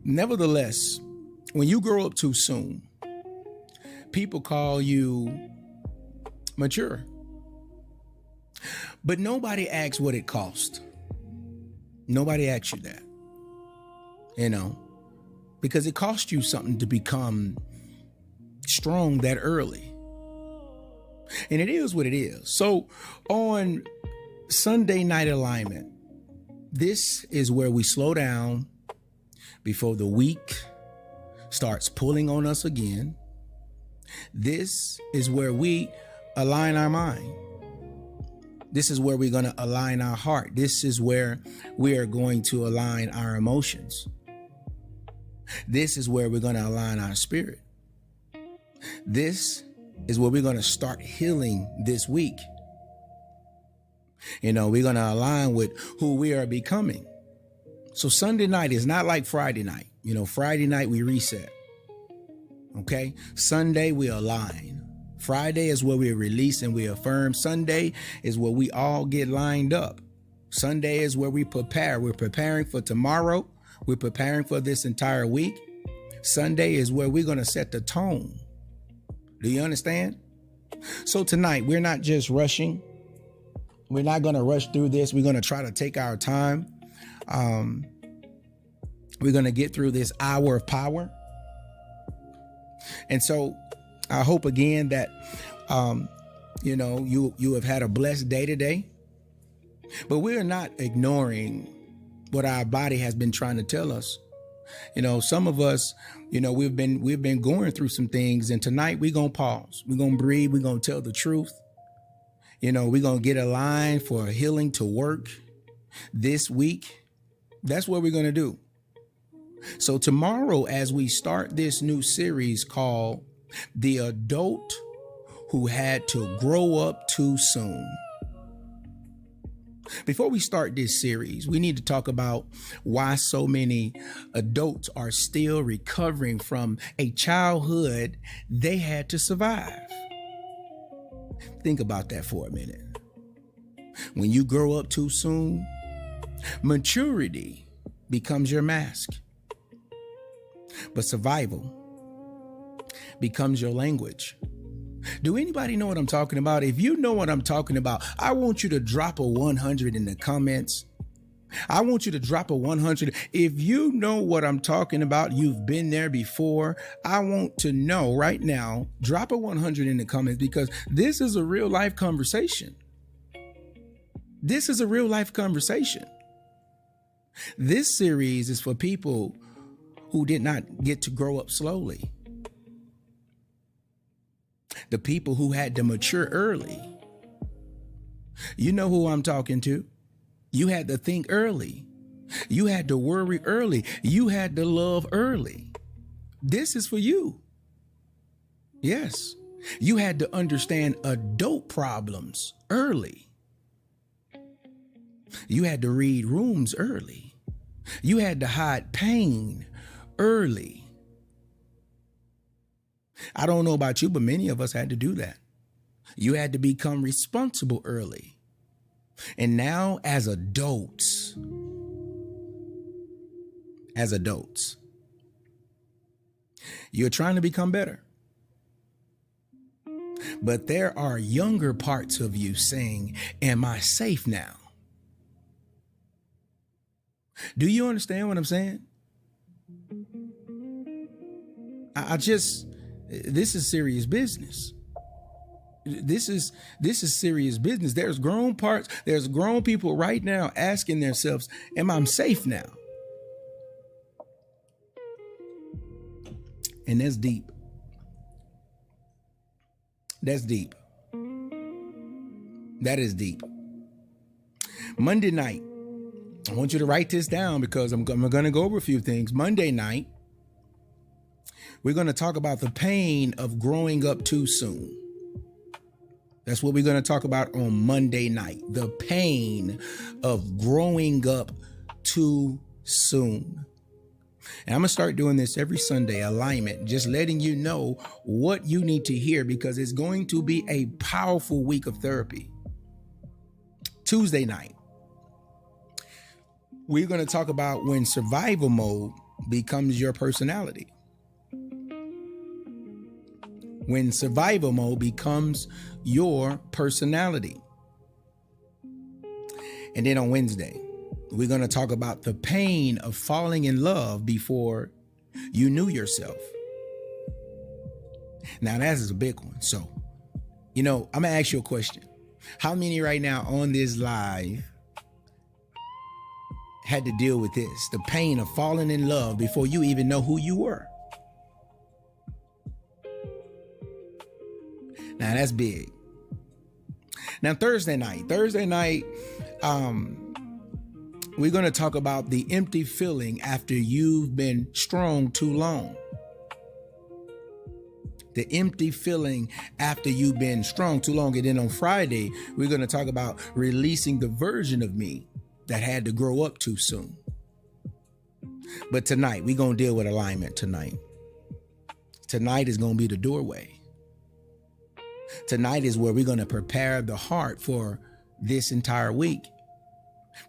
Nevertheless, when you grow up too soon, people call you mature. But nobody asks what it cost. Nobody asks you that, because it cost you something to become strong that early. And it is what it is. So on Sunday Night Alignment, this is where we slow down before the week starts pulling on us again. This is where we align our mind. This is where we're going to align our heart. This is where we are going to align our emotions. This is where we're going to align our spirit. This is where we're going to start healing this week. We're going to align with who we are becoming. So Sunday night is not like Friday night. Friday night we reset. Okay. Sunday we align. Friday is where we release and we affirm. Sunday is where we all get lined up. Sunday is where we prepare. We're preparing for tomorrow. We're preparing for this entire week. Sunday is where we're going to set the tone. Do you understand? So tonight, we're not just rushing. We're not going to rush through this. We're going to try to take our time. We're going to get through this hour of power. And so I hope again that, you have had a blessed day today, but we're not ignoring what our body has been trying to tell us. Some of us, we've been going through some things, and tonight we're going to pause. We're going to breathe. We're going to tell the truth. We're going to get aligned for healing to work this week. That's what we're going to do. So tomorrow, as we start this new series called The Adult Who Had to Grow Up Too Soon. Before we start this series, we need to talk about why so many adults are still recovering from a childhood they had to survive. Think about that for a minute. When you grow up too soon, maturity becomes your mask, but survival becomes your language. Do anybody know what I'm talking about? If you know what I'm talking about, I want you to drop a 100 in the comments. I want you to drop a 100. If you know what I'm talking about, you've been there before, I want to know right now, drop a 100 in the comments, because this is a real life conversation. This is a real life conversation. This series is for people who did not get to grow up slowly. The people who had to mature early. You know who I'm talking to. You had to think early. You had to worry early. You had to love early. This is for you. Yes. You had to understand adult problems early. You had to read rooms early. You had to hide pain early. I don't know about you, but many of us had to do that. You had to become responsible early. And now as adults, you're trying to become better. But there are younger parts of you saying, am I safe now? Do you understand what I'm saying? This is serious business. This is serious business. There's grown people right now asking themselves, am I safe now? And that's deep. That's deep. That is deep. Monday night, I want you to write this down because I'm going to go over a few things. Monday night, we're going to talk about the pain of growing up too soon. That's what we're going to talk about on Monday night. The pain of growing up too soon. And I'm going to start doing this every Sunday, alignment, just letting you know what you need to hear, because it's going to be a powerful week of therapy. Tuesday night, we're going to talk about when survival mode becomes your personality. When survival mode becomes your personality. And then on Wednesday, we're going to talk about the pain of falling in love before you knew yourself. Now, that is a big one. So, I'm going to ask you a question. How many right now on this live had to deal with this? The pain of falling in love before you even know who you were. Now, that's big. Now, Thursday night, we're going to talk about the empty feeling after you've been strong too long. The empty feeling after you've been strong too long. And then on Friday, we're going to talk about releasing the version of me that had to grow up too soon. But tonight, we're going to deal with alignment tonight. Tonight is going to be the doorway. Tonight is where we're going to prepare the heart for this entire week,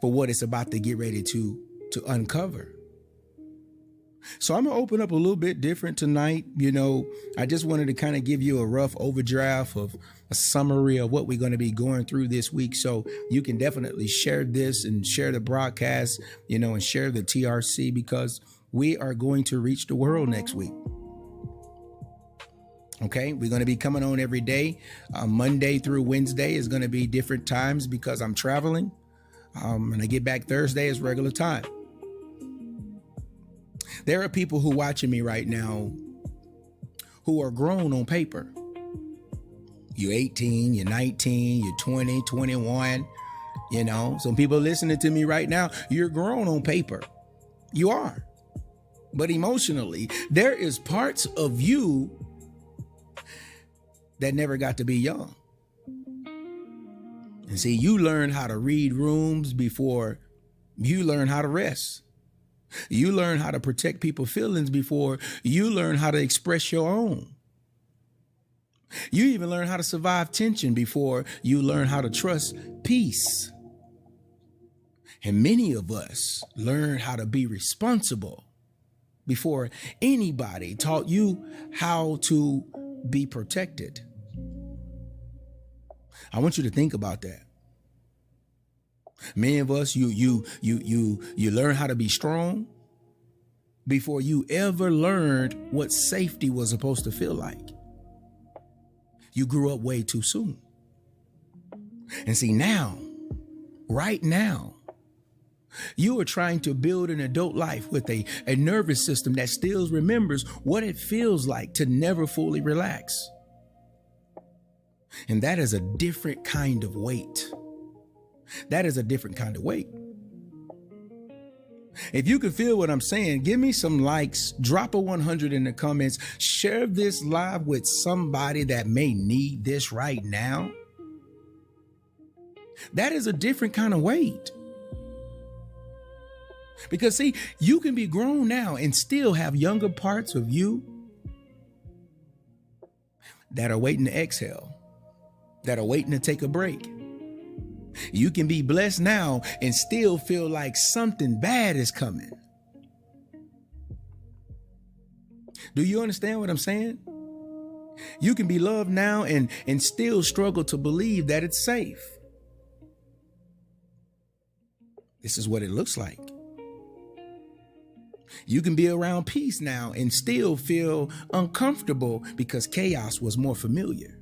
for what it's about to get ready to uncover. So I'm going to open up a little bit different tonight. I just wanted to kind of give you a rough overdraft of a summary of what we're going to be going through this week. So you can definitely share this and share the broadcast, and share the TRC, because we are going to reach the world next week. Okay, we're going to be coming on every day. Monday through Wednesday is going to be different times because I'm traveling. And I get back Thursday is regular time. There are people who are watching me right now who are grown on paper. You're 18, you're 19, you're 20, 21. Some people listening to me right now, you're grown on paper. You are. But emotionally, there is parts of you that never got to be young. And see, you learn how to read rooms before you learn how to rest. You learn how to protect people's feelings before you learn how to express your own. You even learn how to survive tension before you learn how to trust peace. And many of us learn how to be responsible before anybody taught you how to be protected. I want you to think about that. Many of us, you learn how to be strong before you ever learned what safety was supposed to feel like. You grew up way too soon. And see, now, right now, you are trying to build an adult life with a nervous system that still remembers what it feels like to never fully relax. And that is a different kind of weight. That is a different kind of weight. If you can feel what I'm saying, give me some likes, drop a 100 in the comments, share this live with somebody that may need this right now. That is a different kind of weight. Because see, you can be grown now and still have younger parts of you that are waiting to exhale, that are waiting to take a break. You can be blessed now and still feel like something bad is coming. Do you understand what I'm saying? You can be loved now and still struggle to believe that it's safe. This is what it looks like. You can be around peace now and still feel uncomfortable because chaos was more familiar.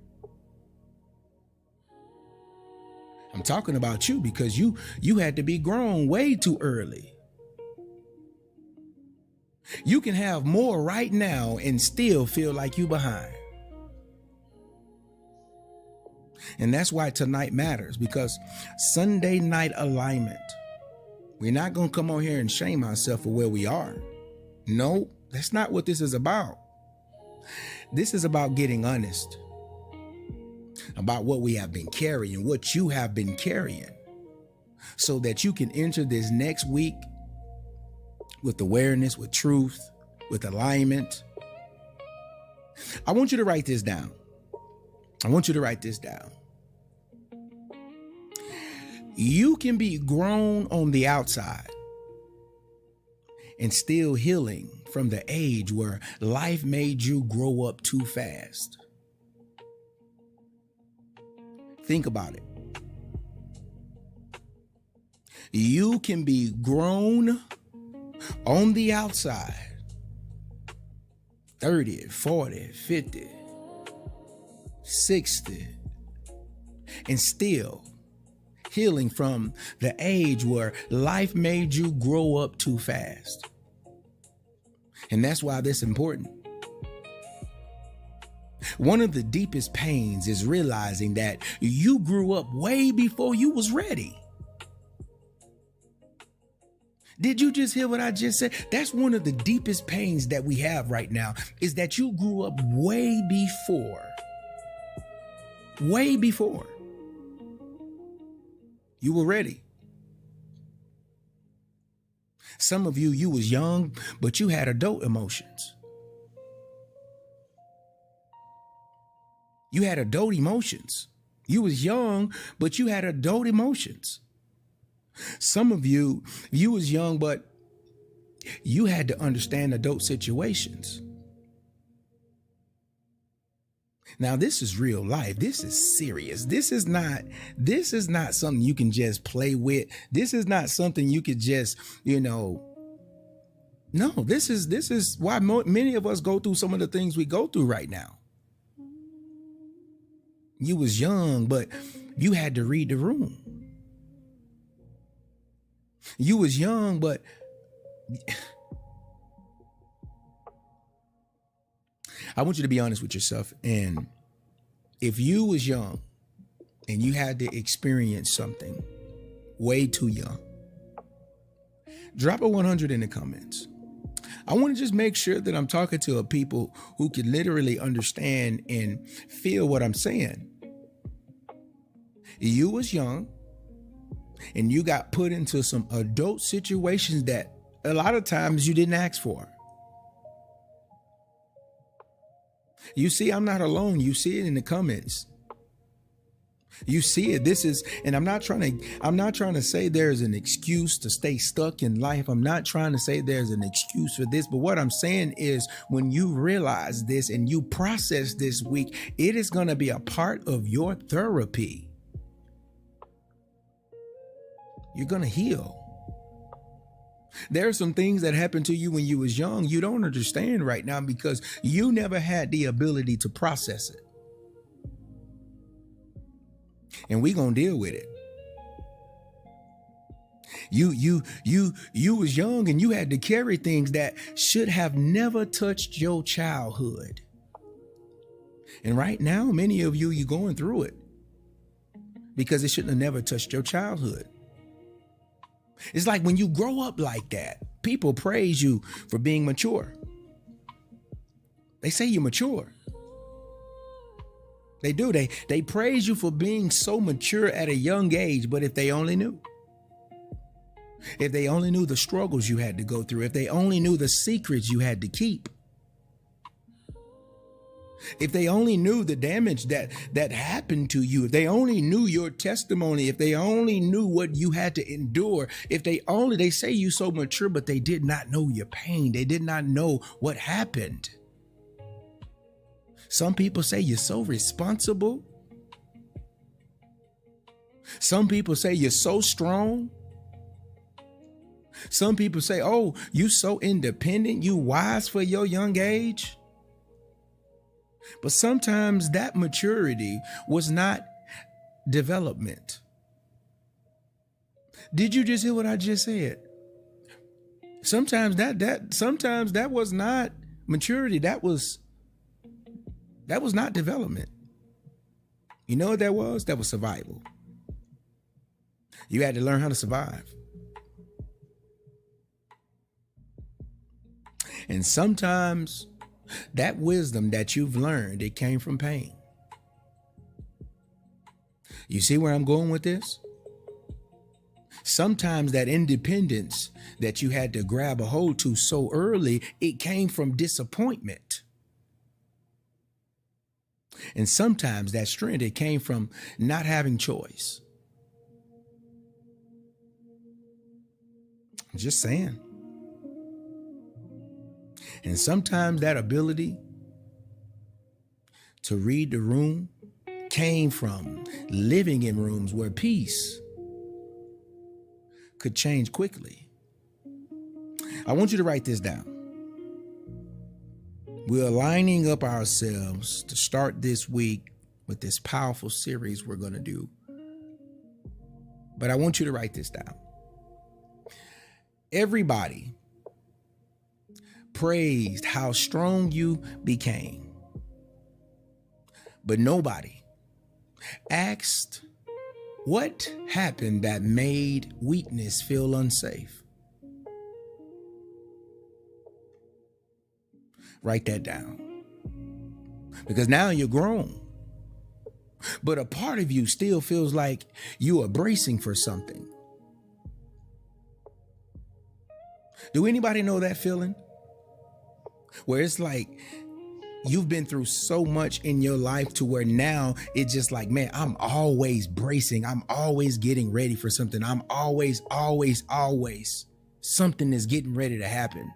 I'm talking about you because you had to be grown way too early. You can have more right now and still feel like you behind. And that's why tonight matters, because Sunday night alignment, we're not going to come on here and shame ourselves for where we are. No, that's not what this is about. This is about getting honest about what we have been carrying, what you have been carrying, so that you can enter this next week with awareness, with truth, with alignment. I want you to write this down. You can be grown on the outside and still healing from the age where life made you grow up too fast. Think about it. You can be grown on the outside, 30, 40, 50, 60, and still healing from the age where life made you grow up too fast. And that's why this is important. One of the deepest pains is realizing that you grew up way before you was ready. Did you just hear what I just said? That's one of the deepest pains that we have right now, is that you grew up way before you were ready. Some of you was young, but you had adult emotions. You had adult emotions. You was young, but you had adult emotions. Some of you was young, but you had to understand adult situations. Now, this is real life. This is serious. This is not something you can just play with. This is not something you could just, no, this is why many of us go through some of the things we go through right now. You was young, but you had to read the room. You was young, but I want you to be honest with yourself. And if you was young and you had to experience something way too young, drop a 100 in the comments. I want to just make sure that I'm talking to a people who can literally understand and feel what I'm saying. You was young and you got put into some adult situations that a lot of times you didn't ask for. You see, I'm not alone. You see it in the comments. You see it. And I'm not trying to say there's an excuse to stay stuck in life. I'm not trying to say there's an excuse for this. But what I'm saying is, when you realize this and you process this week, it is going to be a part of your therapy. You're going to heal. There are some things that happened to you when you was young you don't understand right now because you never had the ability to process it. And we gonna deal with it. You was young and you had to carry things that should have never touched your childhood. And right now, many of you going through it because it shouldn't have never touched your childhood. It's like when you grow up like that, people praise you for being mature. They say you're mature. They do. They praise you for being so mature at a young age. But if they only knew the struggles you had to go through, if they only knew the secrets you had to keep, if they only knew the damage that happened to you, if they only knew your testimony, if they only knew what you had to endure, they say you so mature, but they did not know your pain. They did not know what happened. Some people say you're so responsible. Some people say you're so strong. Some people say, oh, you so independent, you wise for your young age. But sometimes that maturity was not development. Did you just hear what I just said? Sometimes that was not maturity. That was not development. You know what that was? That was survival. You had to learn how to survive. And sometimes that wisdom that you've learned, it came from pain. You see where I'm going with this? Sometimes that independence that you had to grab a hold to so early, it came from disappointment. And sometimes that strength, it came from not having choice. I'm just saying. And sometimes that ability to read the room came from living in rooms where peace could change quickly. I want you to write this down. We're lining up ourselves to start this week with this powerful series we're going to do. But I want you to write this down. Everybody praised how strong you became, but nobody asked what happened that made weakness feel unsafe. Write that down. Because now you're grown, but a part of you still feels like you are bracing for something. Do anybody know that feeling? Where it's like you've been through so much in your life to where now it's just like, man, I'm always bracing. I'm always getting ready for something. I'm always something is getting ready to happen.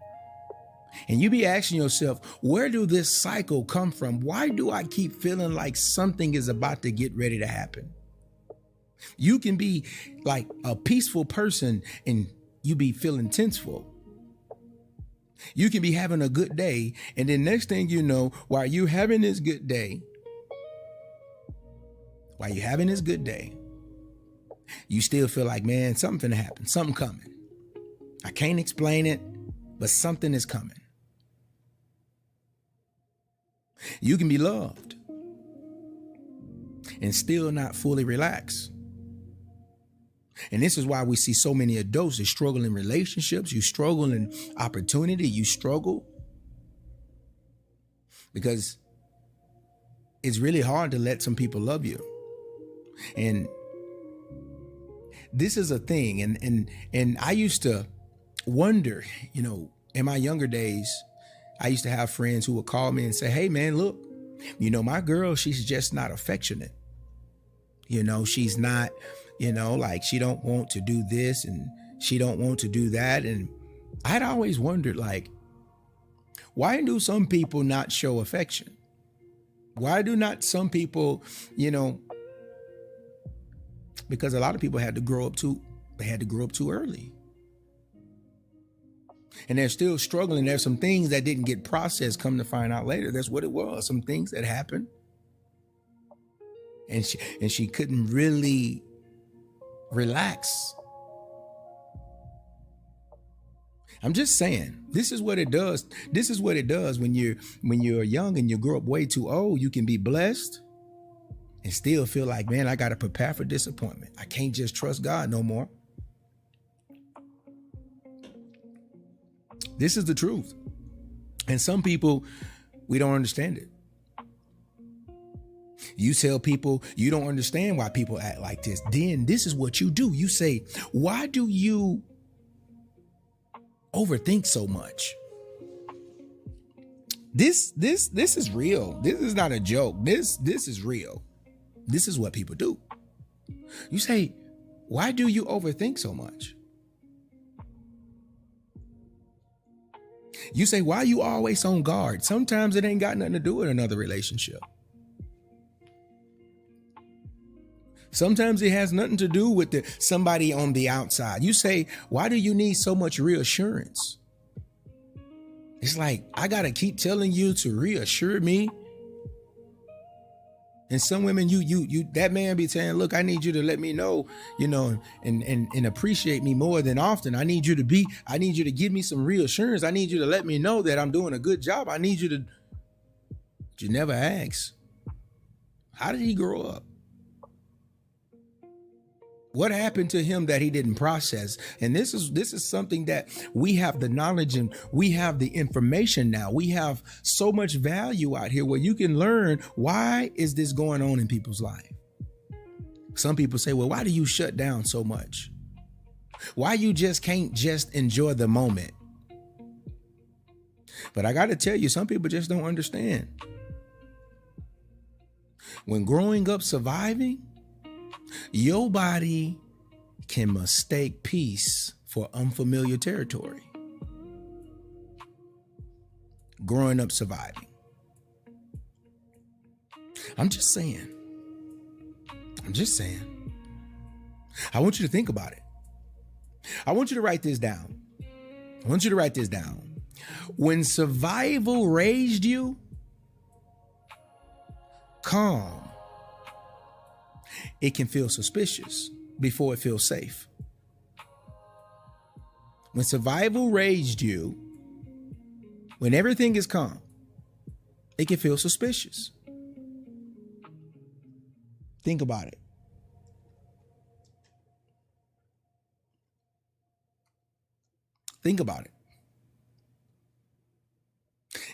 And you be asking yourself, where do this cycle come from? Why do I keep feeling like something is about to get ready to happen? You can be like a peaceful person and you be feeling tenseful. You can be having a good day, and then next thing you know, while you having this good day, you still feel like, man, something finna happen, something coming. I can't explain it, but something is coming. You can be loved and still not fully relax. And this is why we see so many adults that struggle in relationships. You struggle in opportunity. You struggle because it's really hard to let some people love you. And this is a thing. And I used to wonder, in my younger days, I used to have friends who would call me and say, hey, man, look, my girl, she's just not affectionate. She's not, like she don't want to do this and she don't want to do that. And I'd always wondered, like, why do some people not show affection? Why do not some people, because a lot of people had to grow up too early. And they're still struggling. There's some things that didn't get processed, come to find out later. That's what it was. Some things that happened. And she couldn't really relax. I'm just saying, this is what it does. This is what it does when you're young and you grow up way too old. You can be blessed and still feel like, man, I got to prepare for disappointment. I can't just trust God no more. This is the truth. And some people, we don't understand it. You tell people you don't understand why people act like this. Then this is what you do. You say, why do you overthink so much? This is real. This is not a joke. This is real. This is what people do. You say, why do you overthink so much? You say, why are you always on guard? Sometimes it ain't got nothing to do with another relationship. Sometimes it has nothing to do with somebody on the outside. You say, why do you need so much reassurance? It's like, I got to keep telling you to reassure me. And some women, that man be saying, look, I need you to let me know, and appreciate me more than often. I need you to give me some reassurance. I need you to let me know that I'm doing a good job. I need you to, but you never ask, how did he grow up? What happened to him that he didn't process? And this is something that we have the knowledge and we have the information now. We have so much value out here where you can learn, why is this going on in people's life? Some people say, well, why do you shut down so much? Why you just can't just enjoy the moment? But I got to tell you, some people just don't understand. When growing up surviving, your body can mistake peace for unfamiliar territory. growing up surviving. I'm just saying. I want you to think about it. I want you to write this down. When survival raised you, calm, it can feel suspicious before it feels safe. When survival raised you, when everything is calm, it can feel suspicious. Think about it. Think about it.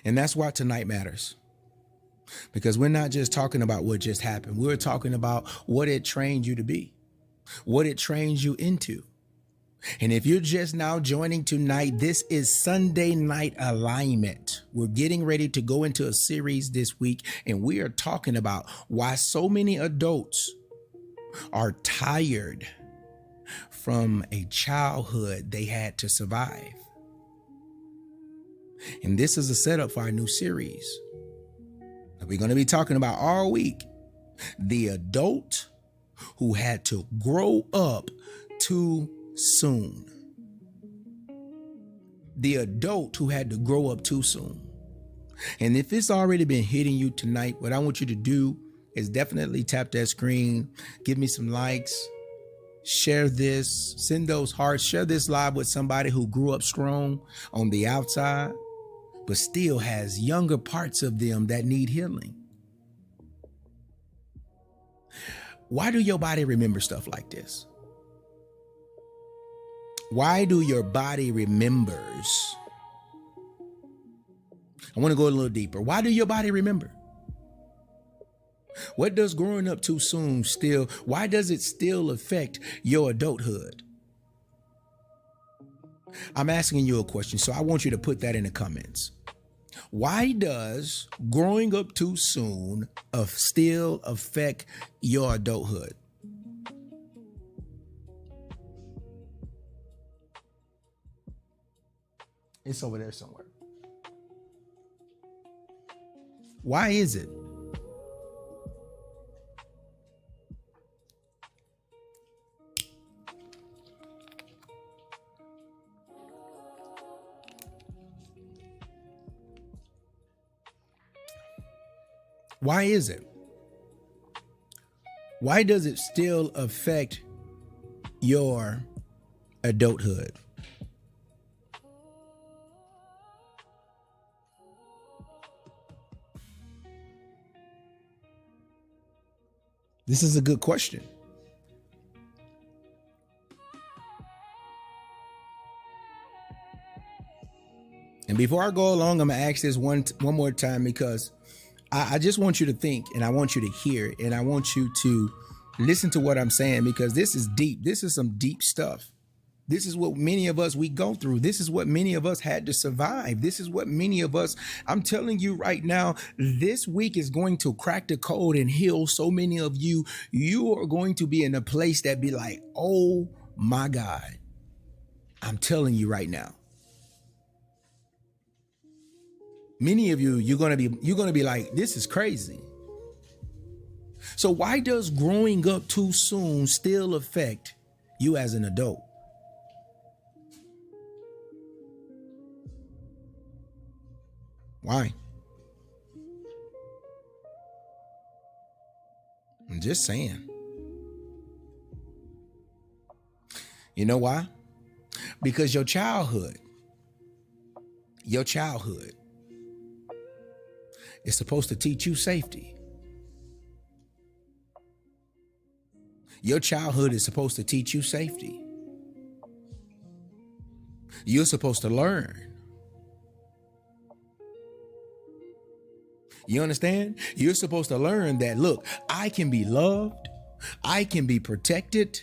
And that's why tonight matters. Because we're not just talking about what just happened. We're talking about what it trained you to be, what it trains you into. And if you're just now joining tonight, this is Sunday Night Alignment. We're getting ready to go into a series this week, and we are talking about why so many adults are tired from a childhood they had to survive. And this is a setup for our new series that we're going to be talking about all week. The adult who had to grow up too soon. The adult who had to grow up too soon. And if it's already been hitting you tonight, what I want you to do is definitely tap that screen, give me some likes, share this, send those hearts, share this live with somebody who grew up strong on the outside, but still has younger parts of them that need healing. Why do your body remember stuff like this? Why do your body remembers? I want to go a little deeper. Why do your body remember? What does growing up too soon why does it still affect your adulthood? I'm asking you a question, so I want you to put that in the comments. Why does growing up too soon still affect your adulthood? It's over there somewhere. Why is it? Why is it? Why does it still affect your adulthood? This is a good question. And before I go along, I'm going to ask this one more time, because I just want you to think, and I want you to hear, and I want you to listen to what I'm saying, because this is deep. This is some deep stuff. This is what many of us, we go through. This is what many of us had to survive. This is what many of us, I'm telling you right now, this week is going to crack the code and heal so many of you. You are going to be in a place that be like, oh my God. I'm telling you right now. Many of you, you're going to be like, this is crazy. So why does growing up too soon still affect you as an adult? Why? I'm just saying. You know why? Because your childhood is supposed to teach you safety. Your childhood is supposed to teach you safety. You're supposed to learn. You understand? You're supposed to learn that, look, I can be loved. I can be protected.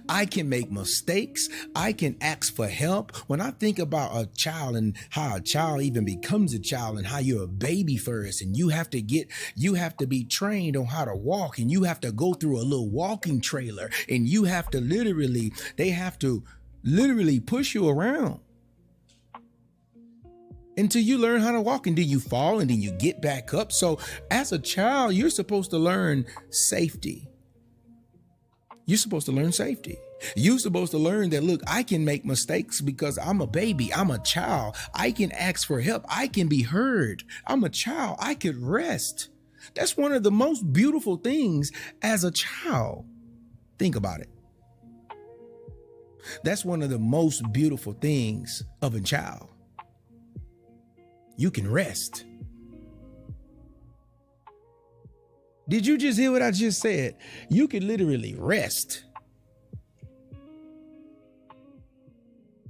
I can make mistakes. I can ask for help. When I think about a child and how a child even becomes a child and how you're a baby first, and you have to be trained on how to walk, and you have to go through a little walking trailer, and you have to they have to literally push you around. until you learn how to walk, and then you fall and then you get back up. So as a child, you're supposed to learn safety. You're supposed to learn safety. You're supposed to learn that, look, I can make mistakes because I'm a baby. I'm a child. I can ask for help. I can be heard. I'm a child. I could rest. That's one of the most beautiful things as a child. Think about it. That's one of the most beautiful things of a child. You can rest. Did you just hear what I just said? You can literally rest.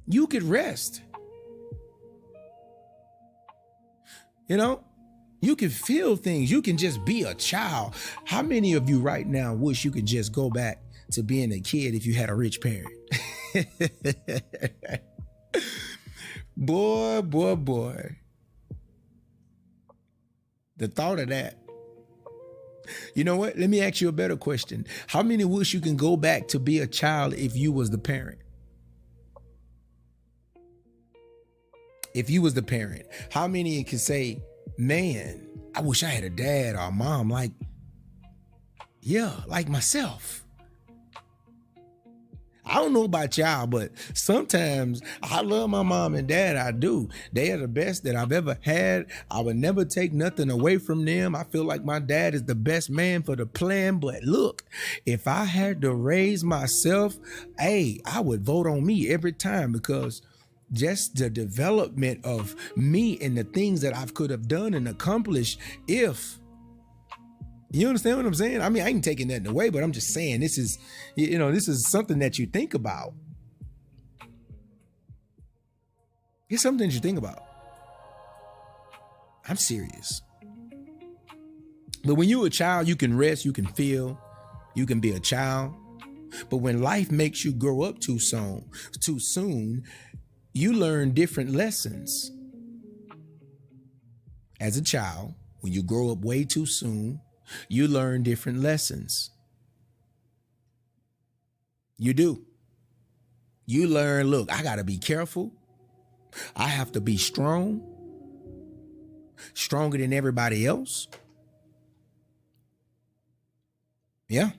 You could rest. You know, you can feel things. You can just be a child. How many of you right now wish you could just go back to being a kid if you had a rich parent? Boy. The thought of that. You know what? Let me ask you a better question. How many wish you can go back to be a child if you was the parent? If you was the parent, how many can say, man, I wish I had a dad or a mom like myself? I don't know about y'all, but sometimes I love my mom and dad. I do. They are the best that I've ever had. I would never take nothing away from them. I feel like my dad is the best man for the plan. But look, if I had to raise myself, I would vote on me every time, because just the development of me and the things that I could have done and accomplished if... You understand what I'm saying? I mean, I ain't taking nothing away, but I'm just saying this is something that you think about. It's something that you think about. I'm serious. But when you're a child, you can rest, you can feel, you can be a child. But when life makes you grow up too soon, you learn different lessons. As a child, when you grow up way too soon, you learn different lessons. You do. You learn, look, I got to be careful. I have to be strong, stronger than everybody else. Yeah.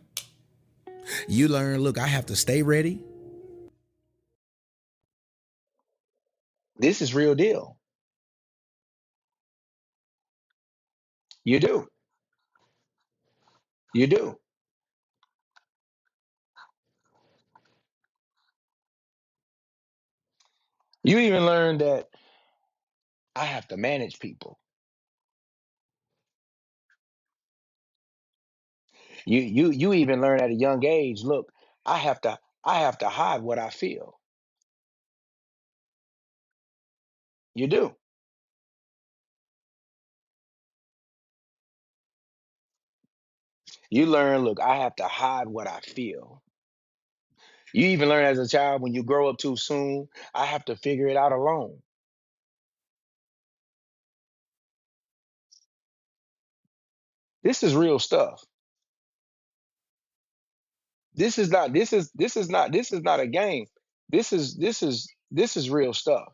You learn, look, I have to stay ready. This is real deal. You do. You do. You even learn that I have to manage people. You even learn at a young age, look, I have to hide what I feel. You do. You learn, look, I have to hide what I feel. You even learn as a child, when you grow up too soon, I have to figure it out alone. This is real stuff. This is not a game. This is real stuff.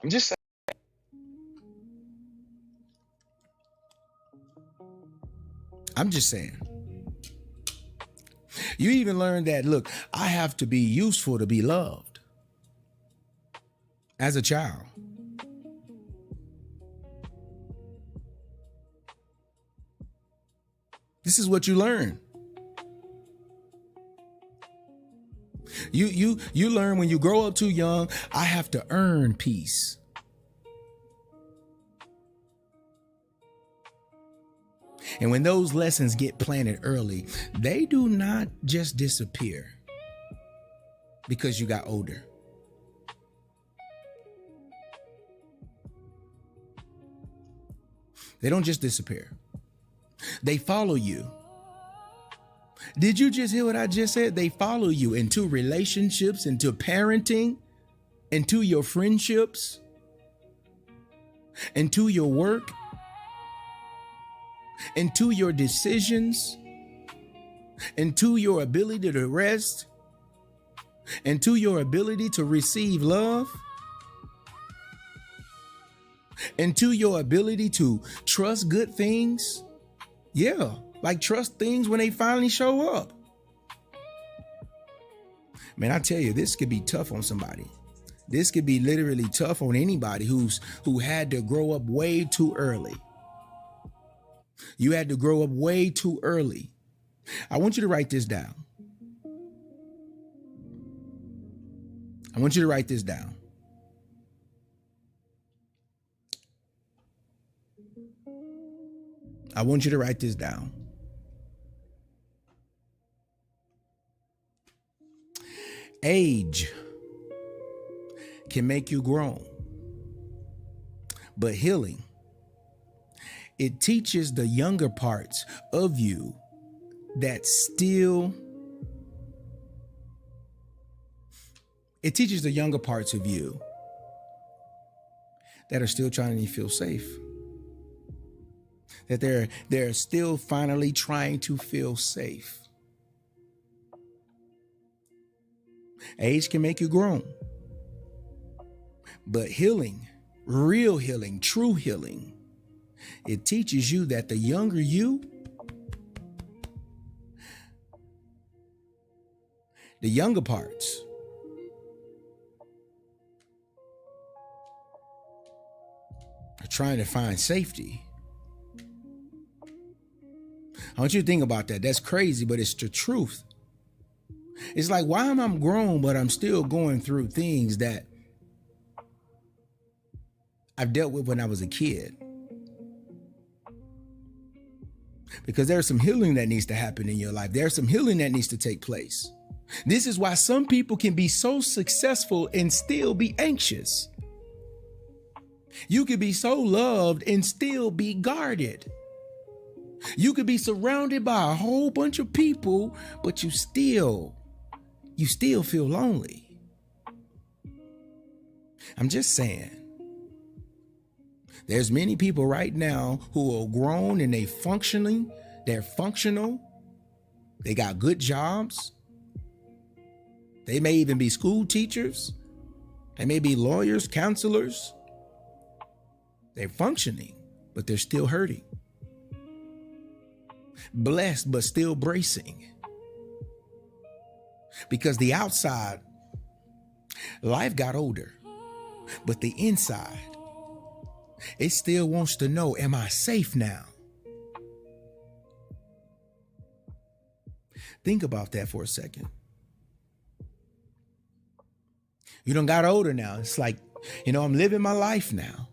I'm just I'm just saying. You even learn that, look, I have to be useful to be loved as a child. This is what you learn. You learn when you grow up too young, I have to earn peace. And when those lessons get planted early, they do not just disappear because you got older. They don't just disappear. They follow you. Did you just hear what I just said? They follow you into relationships, into parenting, into your friendships, into your work, into your decisions, into your ability to rest. and to your ability to receive love, and to your ability to trust good things. Yeah, like trust things when they finally show up. Man, I tell you, this could be tough on somebody. This could be literally tough on anybody who had to grow up way too early. You had to grow up way too early. I want you to write this down. I want you to write this down. I want you to write this down. Age can make you grown, but healing, it teaches the younger parts of you that still, it teaches the younger parts of you that are still trying to feel safe. That they're still finally trying to feel safe. Age can make you grown, but healing, real healing, true healing, it teaches you that the younger you, the younger parts, are trying to find safety. I want you to think about that. That's crazy, but it's the truth. It's like, why am I grown, but I'm still going through things that I've dealt with when I was a kid? Because there's some healing that needs to happen in your life. There's some healing that needs to take place. This is why some people can be so successful and still be anxious. You could be so loved and still be guarded. You could be surrounded by a whole bunch of people, but you still feel lonely. I'm just saying. There's many people right now who are grown and they're functional. They got good jobs. They may even be school teachers. They may be lawyers, counselors. They're functioning, but they're still hurting. Blessed, but still bracing. Because the outside, life got older, but the inside, it still wants to know, am I safe now? Think about that for a second. You done got older now. It's like, I'm living my life now.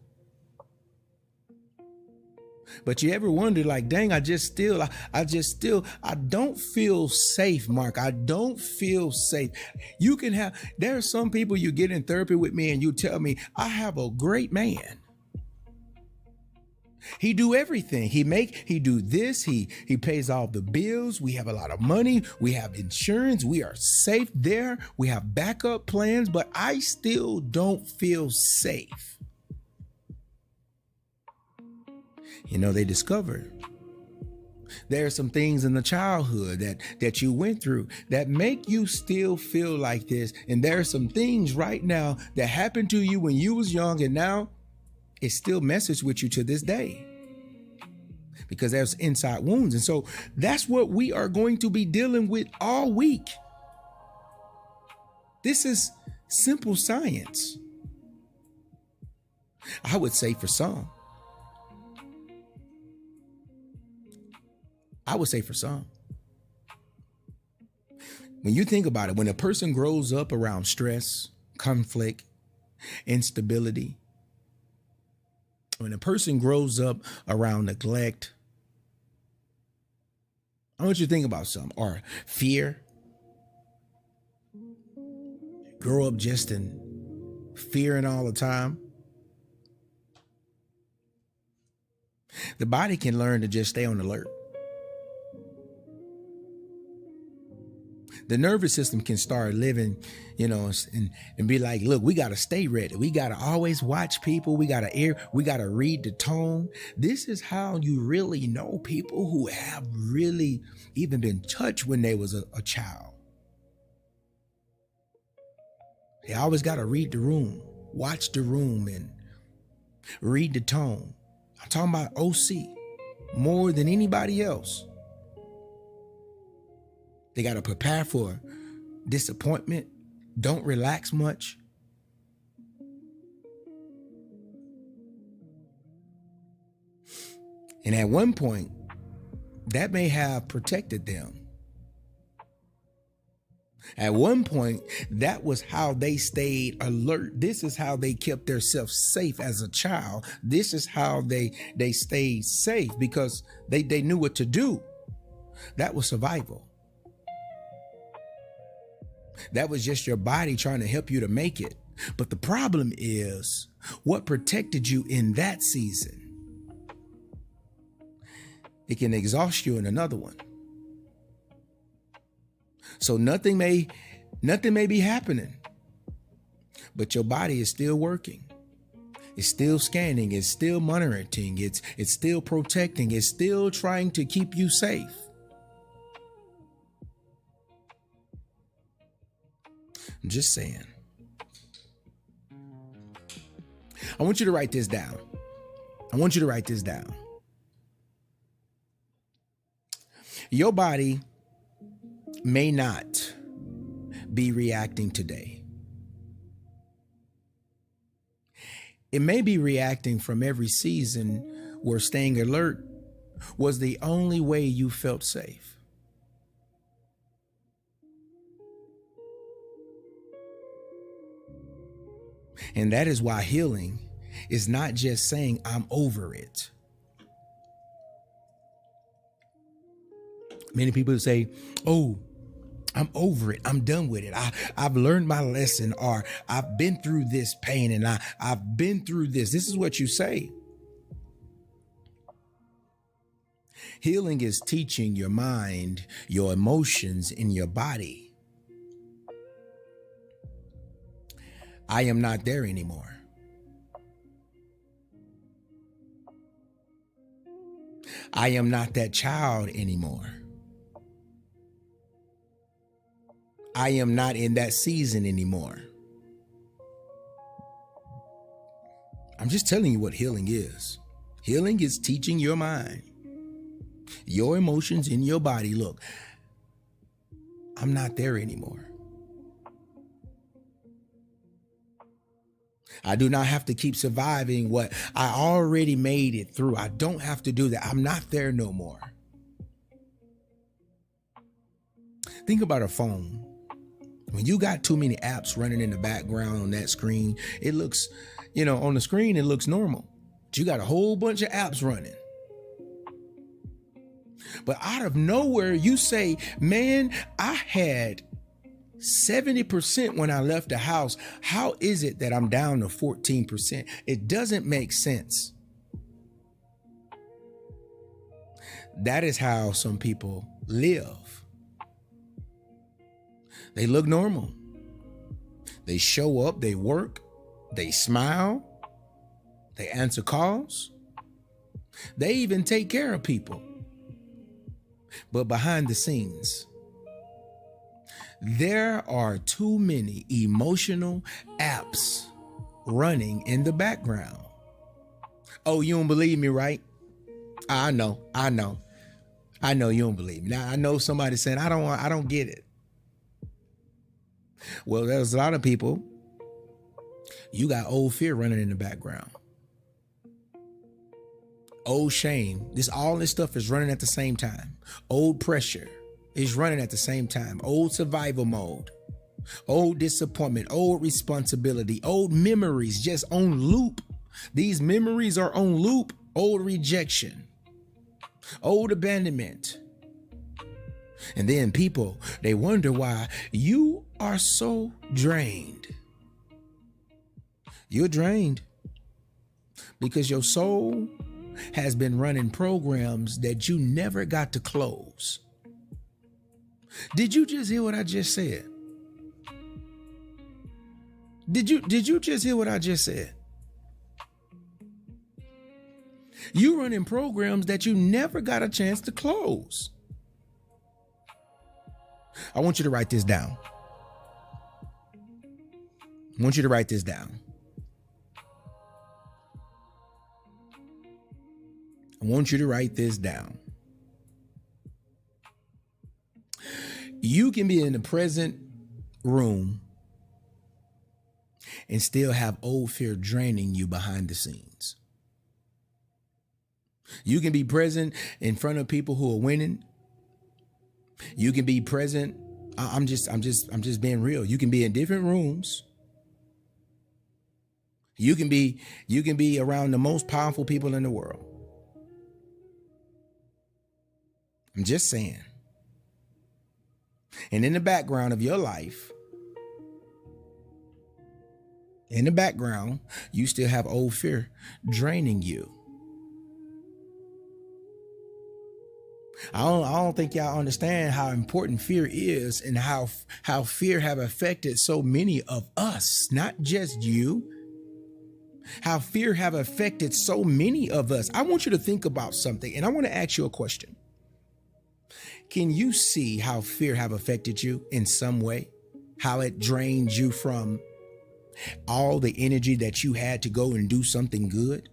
But you ever wonder, like, dang, I don't feel safe, Mark. I don't feel safe. There are some people you get in therapy with me and you tell me, I have a great man. He do everything. He do this. He pays all the bills. We have a lot of money. We have insurance. We are safe there. We have backup plans, but I still don't feel safe. They discover there are some things in the childhood that you went through that make you still feel like this. And there are some things right now that happened to you when you was young, and now it still messes with you to this day because there's inside wounds. And so that's what we are going to be dealing with all week. This is simple science. I would say for some. When you think about it, when a person grows up around stress, conflict, instability, when a person grows up around neglect, I want you to think about something, or fear. Grow up just in fearing all the time. The body can learn to just stay on alert. The nervous system can start living, and be like, look, we got to stay ready. We got to always watch people. We got to read the tone. This is how you really know people who have really even been touched when they was a child. They always got to read the room, watch the room, and read the tone. I'm talking about OC more than anybody else. They got to prepare for disappointment, don't relax much. And at one point, that may have protected them. At one point, that was how they stayed alert. This is how they kept themselves safe as a child. This is how they stayed safe, because they knew what to do. That was survival. That was just your body trying to help you to make it. But the problem is, what protected you in that season, it can exhaust you in another one. So nothing may be happening, but your body is still working. It's still scanning. It's still monitoring. It's still protecting. It's still trying to keep you safe. I'm just saying. I want you to write this down. Your body may not be reacting today. It may be reacting from every season where staying alert was the only way you felt safe. And that is why healing is not just saying, I'm over it. Many people say, oh, I'm over it. I'm done with it. I've learned my lesson, or I've been through this pain and I've been through this. This is what you say. Healing is teaching your mind, your emotions, and your body. I am not there anymore. I am not that child anymore. I am not in that season anymore. I'm just telling you what healing is. Healing is teaching your mind, your emotions, in your body. Look, I'm not there anymore. I do not have to keep surviving what I already made it through. I don't have to do that. I'm not there no more. Think about a phone. When you got too many apps running in the background on that screen, it looks, on the screen, it looks normal. But you got a whole bunch of apps running. But out of nowhere, you say, man, I had 70% when I left the house. How is it that I'm down to 14%? It doesn't make sense. That is how some people live. They look normal. They show up, they work, they smile, they answer calls. They even take care of people. But behind the scenes, there are too many emotional apps running in the background. Oh, you don't believe me, right? I know you don't believe me. Now I know somebody saying, I don't get it. Well, there's a lot of people. You got old fear running in the background. Old shame. All this stuff is running at the same time. Old pressure is running at the same time. Old survival mode. Old disappointment. Old responsibility. Old memories just on loop. These memories are on loop. Old rejection. Old abandonment. And then people, they wonder why you are so drained. You're drained because your soul has been running programs that you never got to close. Did you just hear what I just said? Did you just hear what I just said? You running programs that you never got a chance to close. I want you to write this down. I want you to write this down. I want you to write this down. You can be in the present room and still have old fear draining you behind the scenes. You can be present in front of people who are winning. You can be present. I'm just being real. You can be in different rooms. You can be around the most powerful people in the world. I'm just saying. And in the background of your life, in the background, you still have old fear draining you. I don't think y'all understand how important fear is and how fear have affected so many of us, not just you. How fear have affected so many of us. I want you to think about something, and I want to ask you a question. Can you see how fear have affected you in some way? How it drained you from all the energy that you had to go and do something good?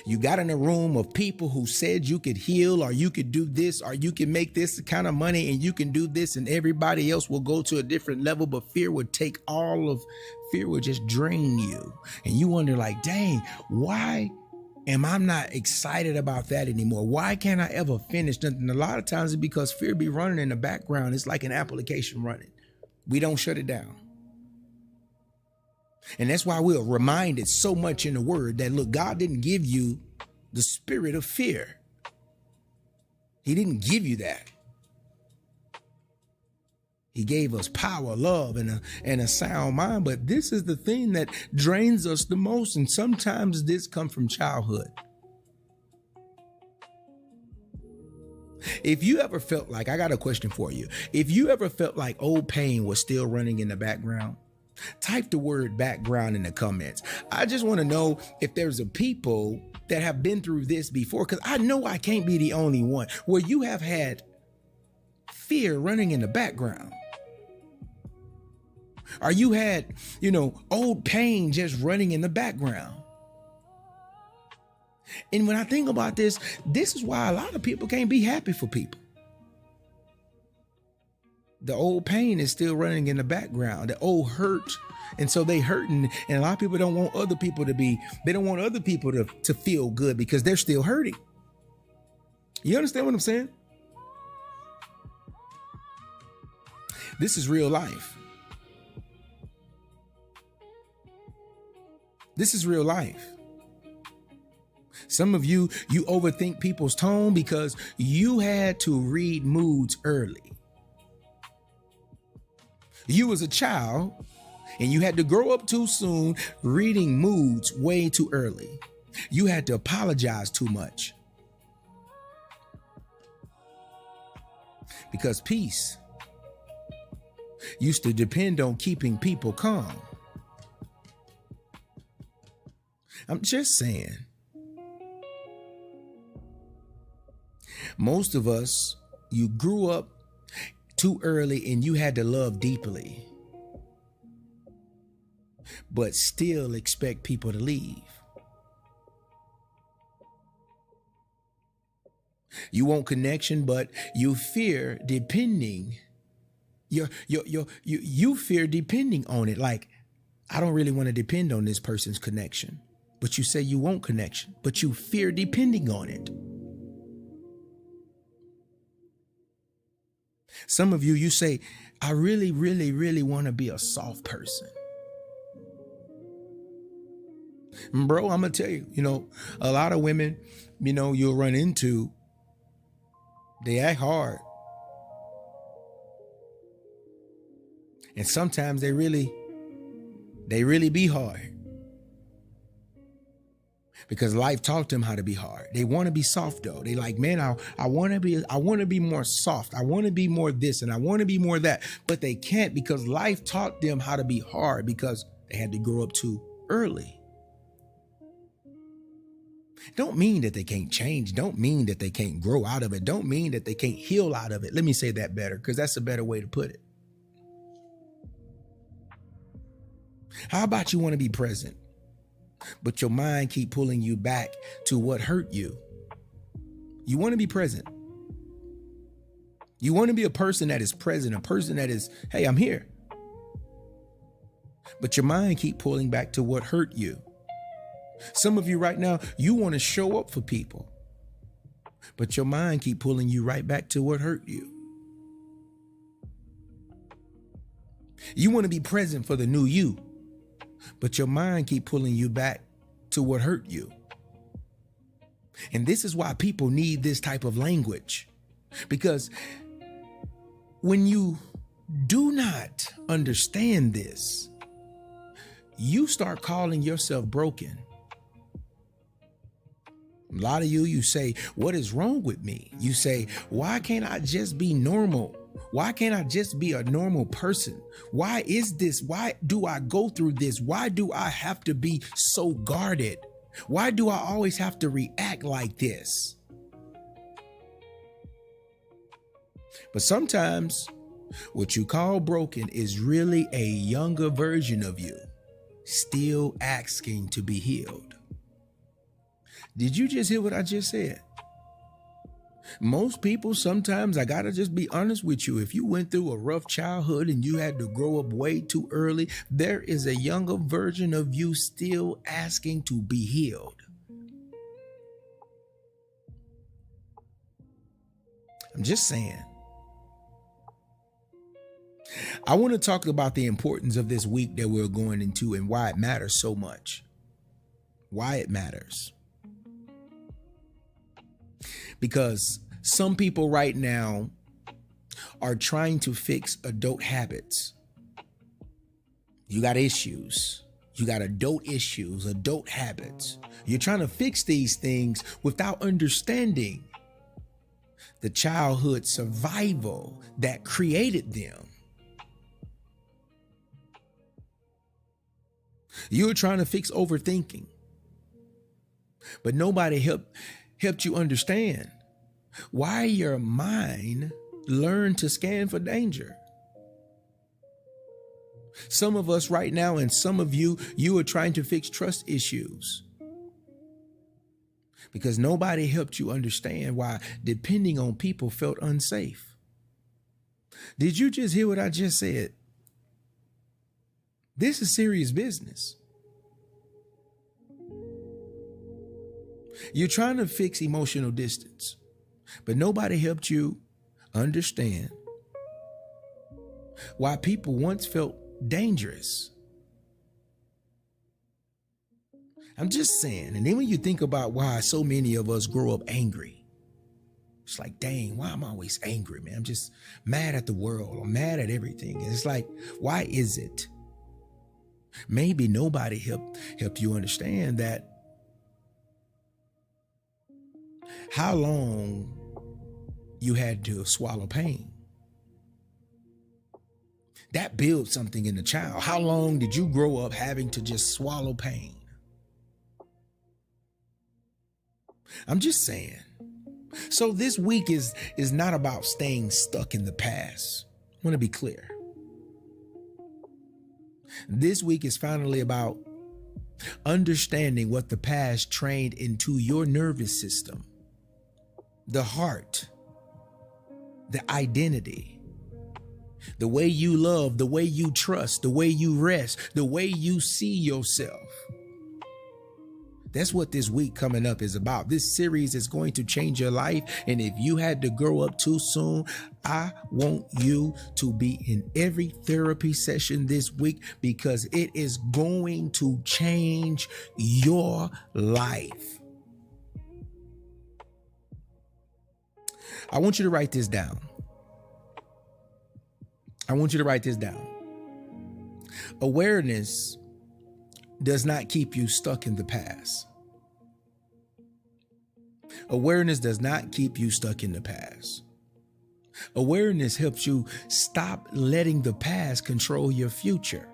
You got in a room of people who said you could heal, or you could do this, or you can make this kind of money, and you can do this, and everybody else will go to a different level, but fear would just drain you. And you wonder like, dang, why am I not excited about that anymore? Why can't I ever finish nothing? A lot of times it's because fear be running in the background. It's like an application running. We don't shut it down. And that's why we're reminded so much in the word that, look, God didn't give you the spirit of fear. He didn't give you that. He gave us power, love, and a sound mind. But this is the thing that drains us the most. And sometimes this comes from childhood. If you ever felt like, I got a question for you. If you ever felt like old pain was still running in the background, type the word background in the comments. I just want to know if there's a people that have been through this before, because I know I can't be the only one where you have had fear running in the background. Or you had, old pain just running in the background. And when I think about this is why a lot of people can't be happy for people. The old pain is still running in the background, the old hurt. And so they hurting. And a lot of people don't want other people to feel good because they're still hurting. You understand what I'm saying? This is real life. This is real life. Some of you overthink people's tone because you had to read moods early. You was a child and you had to grow up too soon, reading moods way too early. You had to apologize too much. Because peace used to depend on keeping people calm. I'm just saying. Most of us, you grew up too early and you had to love deeply, but still expect people to leave. You want connection, but you fear depending. You fear depending on it. Like, I don't really want to depend on this person's connection, but you say you want connection, but you fear depending on it. Some of you say, I really, really, really want to be a soft person. Bro, I'm going to tell you, a lot of women, you'll run into, they act hard. And sometimes they really be hard. Because life taught them how to be hard. They want to be soft though. They like, man, I want to be more soft. I want to be more this and I want to be more that. But they can't because life taught them how to be hard because they had to grow up too early. Don't mean that they can't change. Don't mean that they can't grow out of it. Don't mean that they can't heal out of it. Let me say that better because that's a better way to put it. How about you want to be present, but your mind keep pulling you back to what hurt you? You want to be present. You want to be a person that is present, a person that is, hey, I'm here. But your mind keep pulling back to what hurt you. Some of you right now, you want to show up for people, but your mind keep pulling you right back to what hurt you. You want to be present for the new you, but your mind keep pulling you back to what hurt you. And this is why people need this type of language, because when you do not understand this, you start calling yourself broken. A lot of you say, what is wrong with me? You say, why can't I just be normal? Why can't I just be a normal person? Why is this? Why do I go through this? Why do I have to be so guarded? Why do I always have to react like this? But sometimes what you call broken is really a younger version of you, still asking to be healed. Did you just hear what I just said? Most people, sometimes I gotta just be honest with you. If you went through a rough childhood and you had to grow up way too early, there is a younger version of you still asking to be healed. I'm just saying. I want to talk about the importance of this week that we're going into and why it matters so much. Why it matters. Because some people right now are trying to fix adult habits. You got issues. You got adult issues, adult habits. You're trying to fix these things without understanding the childhood survival that created them. You're trying to fix overthinking, but nobody helped you understand why your mind learned to scan for danger. Some of us right now, and some of you are trying to fix trust issues because nobody helped you understand why depending on people felt unsafe. Did you just hear what I just said? This is serious business. You're trying to fix emotional distance, but nobody helped you understand why people once felt dangerous. I'm just saying. And then when you think about why so many of us grow up angry, it's like, dang, why am I always angry, man? I'm just mad at the world. I'm mad at everything. And it's like, why is it? Maybe nobody helped you understand that how long you had to swallow pain. That builds something in the child. How long did you grow up having to just swallow pain? I'm just saying. So this week is not about staying stuck in the past. I want to be clear. This week is finally about understanding what the past trained into your nervous system, the heart, the identity, the way you love, the way you trust, the way you rest, the way you see yourself. That's what this week coming up is about. This series is going to change your life. And if you had to grow up too soon, I want you to be in every therapy session this week because it is going to change your life. I want you to write this down. I want you to write this down. Awareness does not keep you stuck in the past. Awareness does not keep you stuck in the past. Awareness helps you stop letting the past control your future.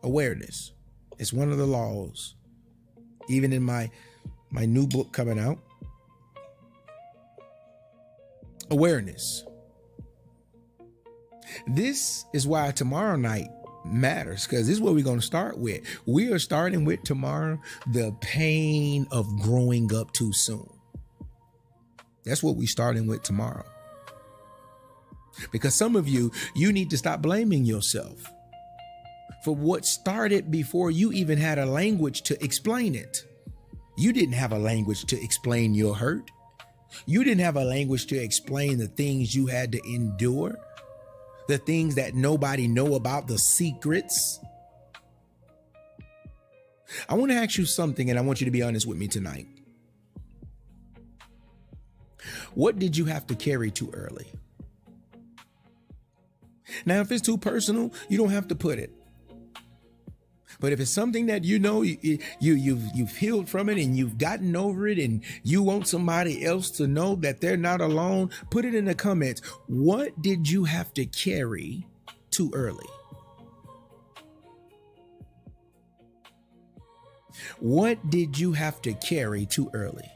Awareness. It's one of the laws. Even in my new book coming out. Awareness. This is why tomorrow night matters, because this is what we're going to start with. We are starting with tomorrow, the pain of growing up too soon. That's what we're starting with tomorrow. Because some of you need to stop blaming yourself for what started before you even had a language to explain it. You didn't have a language to explain your hurt. You didn't have a language to explain the things you had to endure, the things that nobody know about, the secrets. I want to ask you something, and I want you to be honest with me tonight. What did you have to carry too early? Now, if it's too personal, you don't have to put it. But if it's something that you know you've healed from it and you've gotten over it and you want somebody else to know that they're not alone, put it in the comments. What did you have to carry too early? What did you have to carry too early?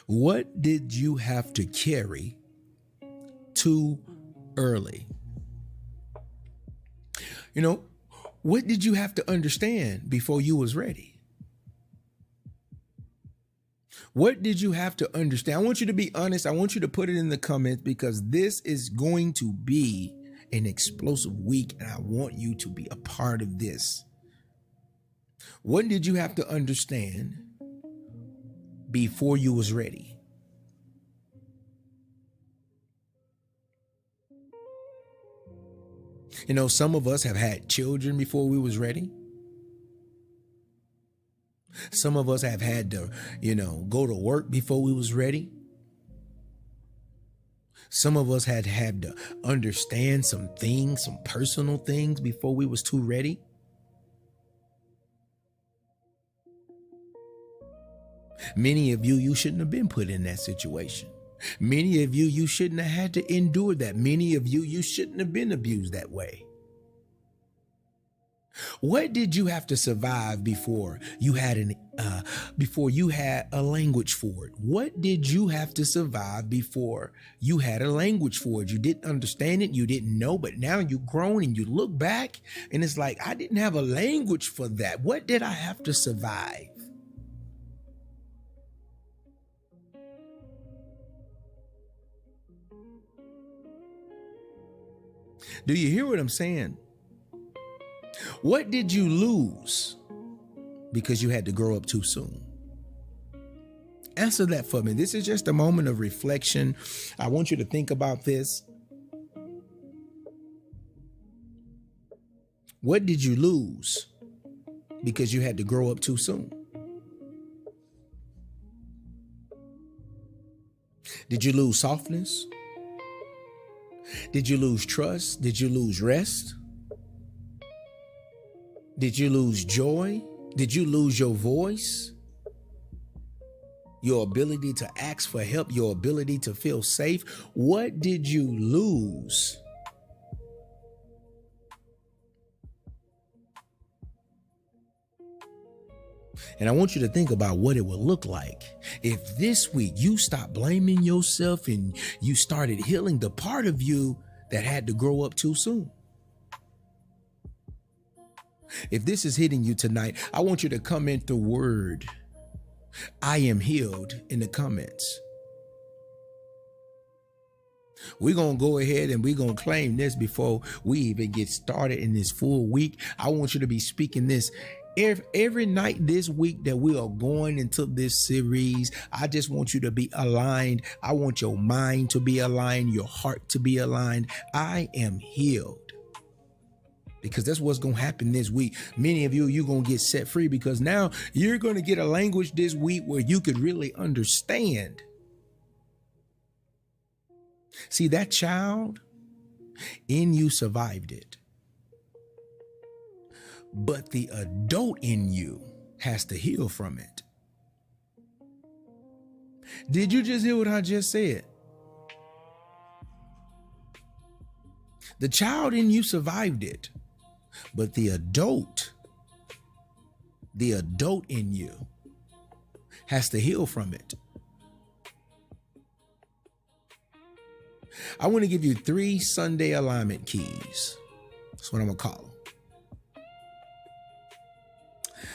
What did you have to carry too early? You know, what did you have to understand before you was ready? What did you have to understand? I want you to be honest. I want you to put it in the comments, because this is going to be an explosive week, and I want you to be a part of this. What did you have to understand before you was ready? You know, some of us have had children before we was ready. Some of us have had to, go to work before we was ready. Some of us had to understand some things, some personal things before we was too ready. Many of you shouldn't have been put in that situation. Many of you shouldn't have had to endure that. Many of you shouldn't have been abused that way. What did you have to survive before you had a language for it? What did you have to survive before you had a language for it? You didn't understand it, you didn't know, but now you've grown and you look back and it's like, I didn't have a language for that. What did I have to survive? Do you hear what I'm saying? What did you lose because you had to grow up too soon? Answer that for me. This is just a moment of reflection. I want you to think about this. What did you lose because you had to grow up too soon? Did you lose softness? Did you lose trust? Did you lose rest? Did you lose joy? Did you lose your voice? Your ability to ask for help, your ability to feel safe? What did you lose? And I want you to think about what it would look like if this week you stopped blaming yourself and you started healing the part of you that had to grow up too soon. If this is hitting you tonight, I want you to comment the word "I am healed" in the comments. We're going to go ahead and we're going to claim this before we even get started in this full week. I want you to be speaking this every night this week that we are going into this series. I just want you to be aligned. I want your mind to be aligned, your heart to be aligned. I am healed. Because that's what's going to happen this week. Many of you're going to get set free, because now you're going to get a language this week where you could really understand. See, that child in you survived it. But the adult in you has to heal from it. Did you just hear what I just said? The child in you survived it, but the adult in you has to heal from it. I want to give you 3 Sunday alignment keys. That's what I'm going to call them.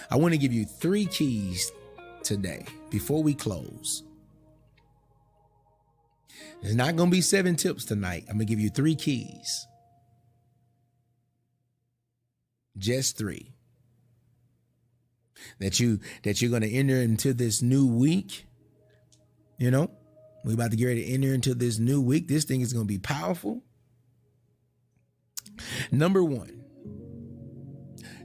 I want to give you 3 keys today before we close. There's not going to be 7 tips tonight. I'm going to give you 3 keys. Just 3. That you're going to enter into this new week. You know, we're about to get ready to enter into this new week. This thing is going to be powerful. Number 1,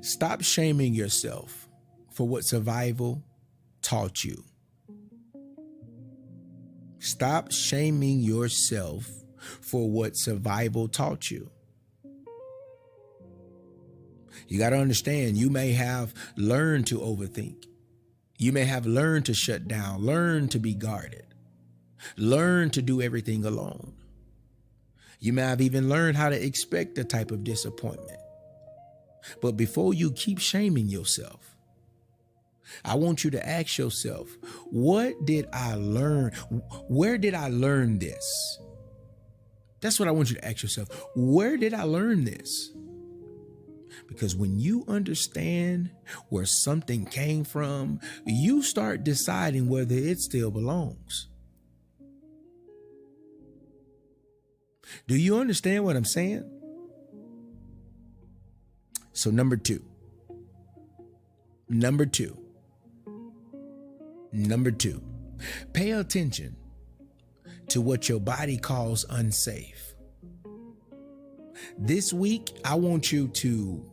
stop shaming yourself for what survival taught you. Stop shaming yourself for what survival taught you. You got to understand, you may have learned to overthink. You may have learned to shut down, learn to be guarded, learn to do everything alone. You may have even learned how to expect a type of disappointment. But before you keep shaming yourself, I want you to ask yourself, what did I learn? Where did I learn this? That's what I want you to ask yourself. Where did I learn this? Because when you understand where something came from, you start deciding whether it still belongs. Do you understand what I'm saying? So number two, pay attention to what your body calls unsafe. This week, I want you to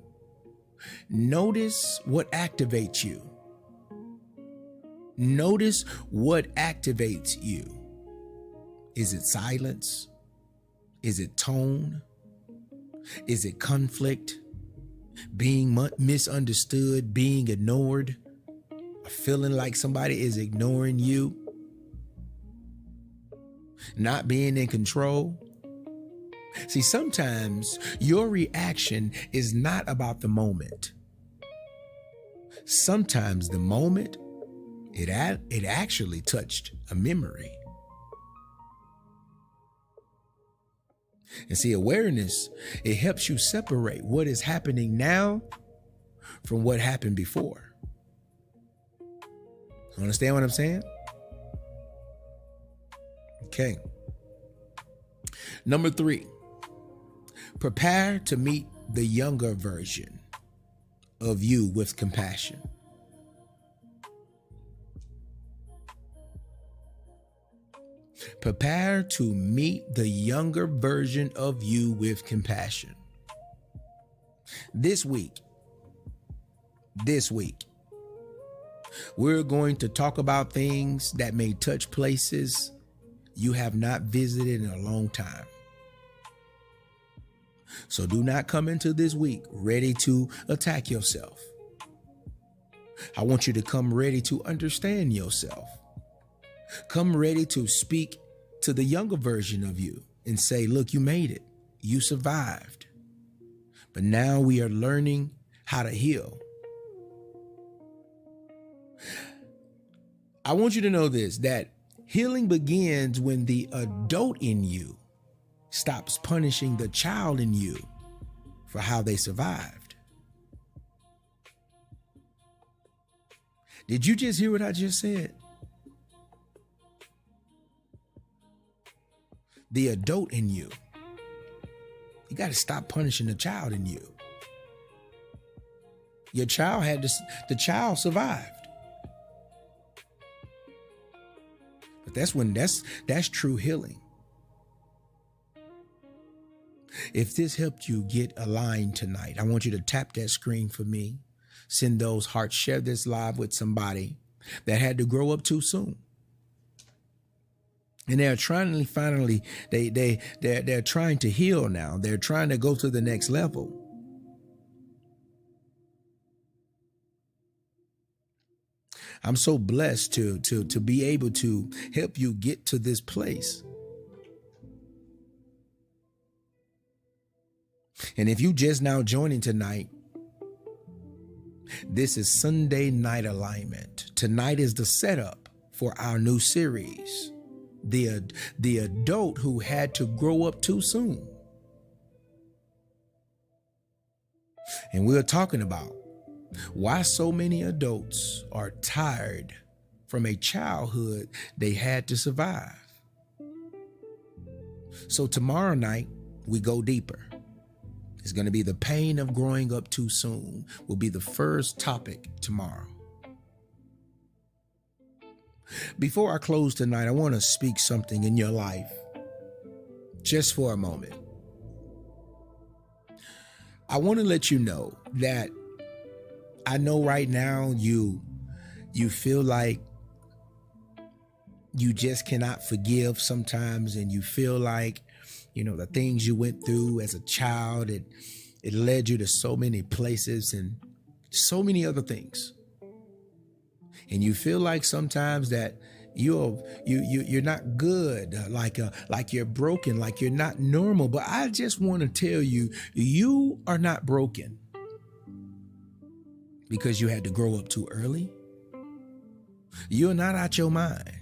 notice what activates you. Notice what activates you. Is it silence? Is it tone? Is it conflict? Being misunderstood, being ignored, feeling like somebody is ignoring you, not being in control? See, sometimes your reaction is not about the moment. Sometimes the moment, it actually touched a memory. And see, awareness, it helps you separate what is happening now from what happened before. You understand what I'm saying? Okay. Number 3, prepare to meet the younger version of you with compassion. Prepare to meet the younger version of you with compassion. This week, we're going to talk about things that may touch places you have not visited in a long time. So do not come into this week ready to attack yourself. I want you to come ready to understand yourself. Come ready to speak to the younger version of you and say, look, you made it. You survived. But now we are learning how to heal. I want you to know this, that healing begins when the adult in you stops punishing the child in you for how they survived. Did you just hear what I just said? The adult in you. You got to stop punishing the child in you. Your child the child survived. But that's true healing. If this helped you get aligned tonight, I want you to tap that screen for me. Send those hearts, share this live with somebody that had to grow up too soon. And they're trying they're trying to heal now. They're trying to go to the next level. I'm so blessed to be able to help you get to this place. And if you just now joining tonight, this is Sunday Night Alignment. Tonight is the setup for our new series, the adult who had to grow up too soon. And we're talking about why so many adults are tired from a childhood they had to survive. So tomorrow night, we go deeper. It's going to be the pain of growing up too soon will be the first topic tomorrow. Before I close tonight, I want to speak something in your life just for a moment. I want to let you know that I know right now you feel like you just cannot forgive sometimes, and you feel like, the things you went through as a child, it led you to so many places and so many other things. And you feel like sometimes that you're not good, like you're broken, like you're not normal. But I just want to tell you, you are not broken because you had to grow up too early. You're not out your mind.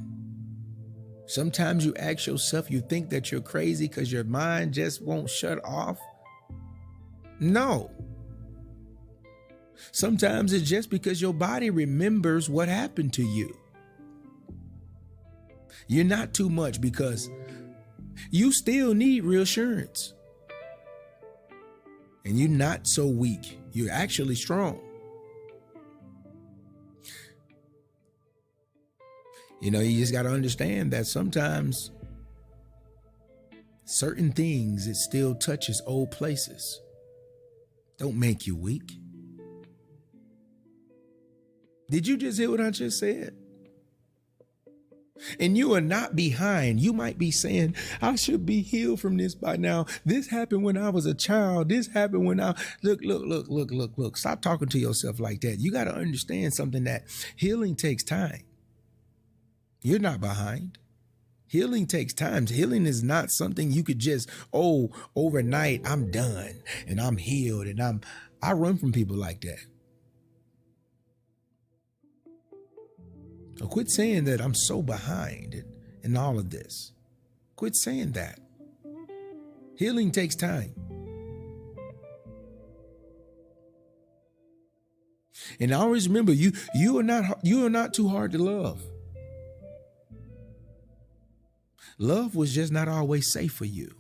Sometimes you ask yourself, you think that you're crazy because your mind just won't shut off. No. Sometimes it's just because your body remembers what happened to you. You're not too much because you still need reassurance. And you're not so weak. You're actually strong. You just got to understand that sometimes certain things, it still touches old places. Don't make you weak. Did you just hear what I just said? And you are not behind. You might be saying, I should be healed from this by now. This happened when I was a child. This happened when I... Look. Stop talking to yourself like that. You got to understand something, that healing takes time. You're not behind. Healing takes time. Healing is not something you could just, overnight, I'm done and I'm healed, and I run from people like that. So quit saying that I'm so behind in all of this. Quit saying that. Healing takes time. And always remember, you are not too hard to love. Love was just not always safe for you.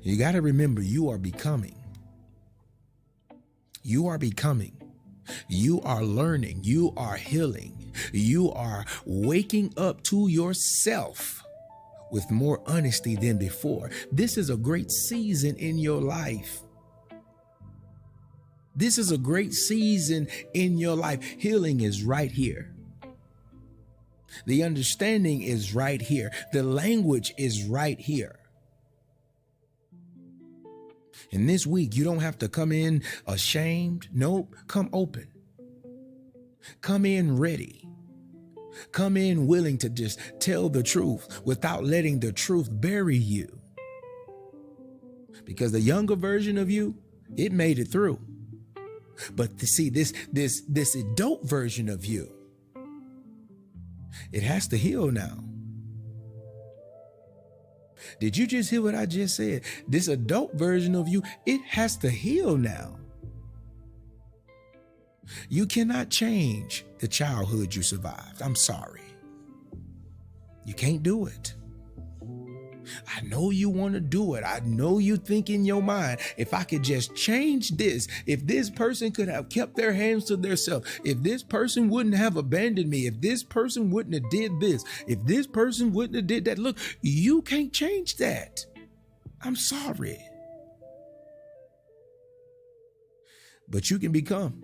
You got to remember, you are becoming. You are becoming. You are learning. You are healing. You are waking up to yourself with more honesty than before. This is a great season in your life. This is a great season in your life. Healing is right here. The understanding is right here. The language is right here. And this week, you don't have to come in ashamed. Nope, come open. Come in ready. Come in willing to just tell the truth without letting the truth bury you. Because the younger version of you, it made it through. But to see this adult version of you, it has to heal now. Did you just hear what I just said? This adult version of you, it has to heal now. You cannot change the childhood you survived. I'm sorry. You can't do it. I know you want to do it. I know you think in your mind, if I could just change this, if this person could have kept their hands to themselves, if this person wouldn't have abandoned me, if this person wouldn't have did this, if this person wouldn't have did that. Look, you can't change that. I'm sorry. But you can become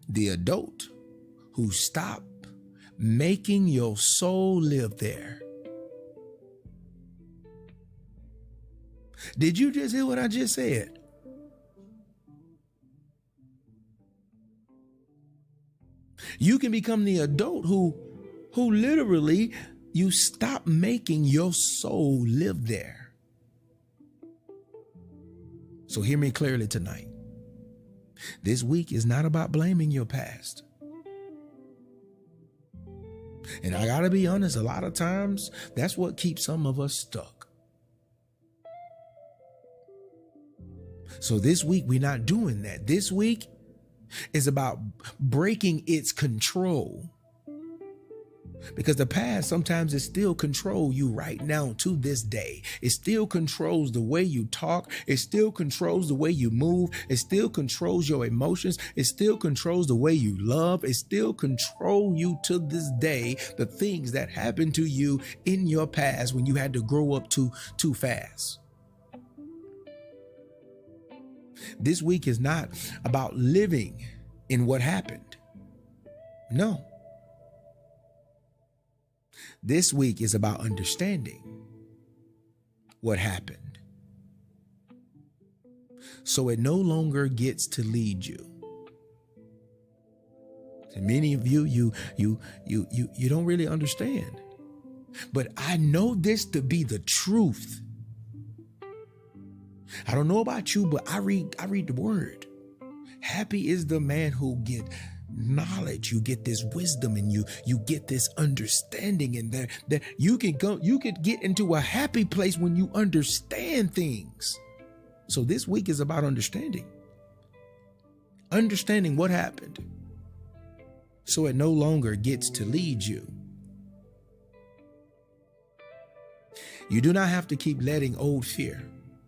the adult who stop making your soul live there. Did you just hear what I just said? You can become the adult who literally, you stop making your soul live there. So hear me clearly tonight. This week is not about blaming your past. And I gotta be honest, a lot of times that's what keeps some of us stuck. So this week, we're not doing that. This week is about breaking its control. Because the past sometimes it still controls you right now to this day. It still controls the way you talk. It still controls the way you move. It still controls your emotions. It still controls the way you love. It still controls you to this day. The things that happened to you in your past when you had to grow up too fast. This week is not about living in what happened. No. This week is about understanding what happened, so it no longer gets to lead you. And many of you don't really understand, but I know this to be the truth. I don't know about you, but I read the word. Happy is the man who get knowledge, you get this wisdom, and you get this understanding, and that you could get into a happy place when you understand things. So this week is about understanding what happened, so it no longer gets to lead you. You do not have to keep letting old fear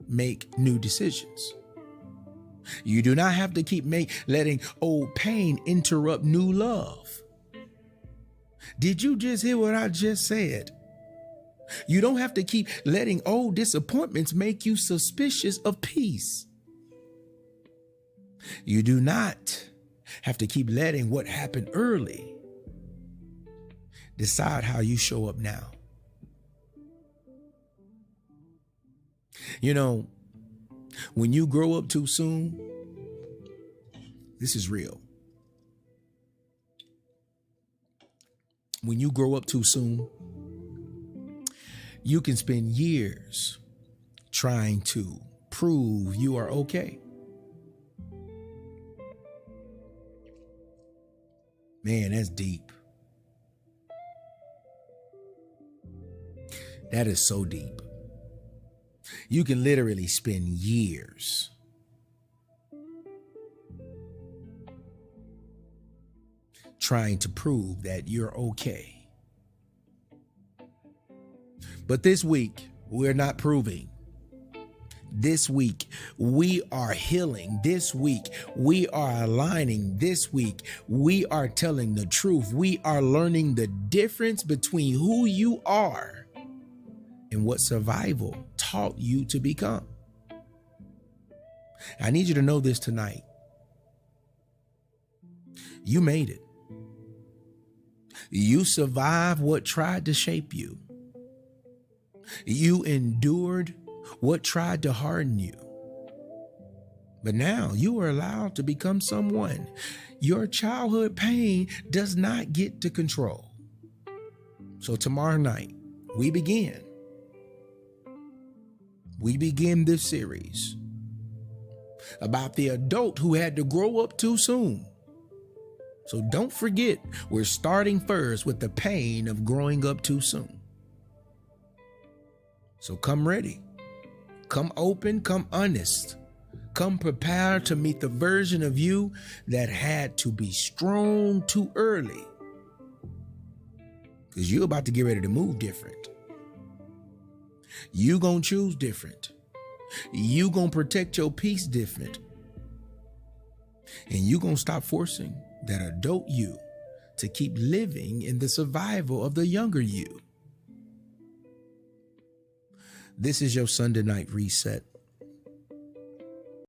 make new decisions. You do not have to keep letting old pain interrupt new love. Did you just hear what I just said? You don't have to keep letting old disappointments make you suspicious of peace. You do not have to keep letting what happened early decide how you show up now. You know, when you grow up too soon, this is real. When you grow up too soon, you can spend years trying to prove you are okay. Man, that's deep. That is so deep. You can literally spend years trying to prove that you're okay. But this week, we're not proving. This week, we are healing. This week, we are aligning. This week, we are telling the truth. We are learning the difference between who you are and what survival taught you to become. I need you to know this tonight. You made it. You survived what tried to shape you. You endured what tried to harden you. But now you are allowed to become someone your childhood pain does not get to control. So tomorrow night, we begin this series about the adult who had to grow up too soon. So don't forget, we're starting first with the pain of growing up too soon. So come ready, come open, come honest, come prepared to meet the version of you that had to be strong too early, because you're about to get ready to move different. You gonna choose different. You gonna protect your peace different. And you gonna stop forcing that adult you to keep living in the survival of the younger you. This is your Sunday night reset.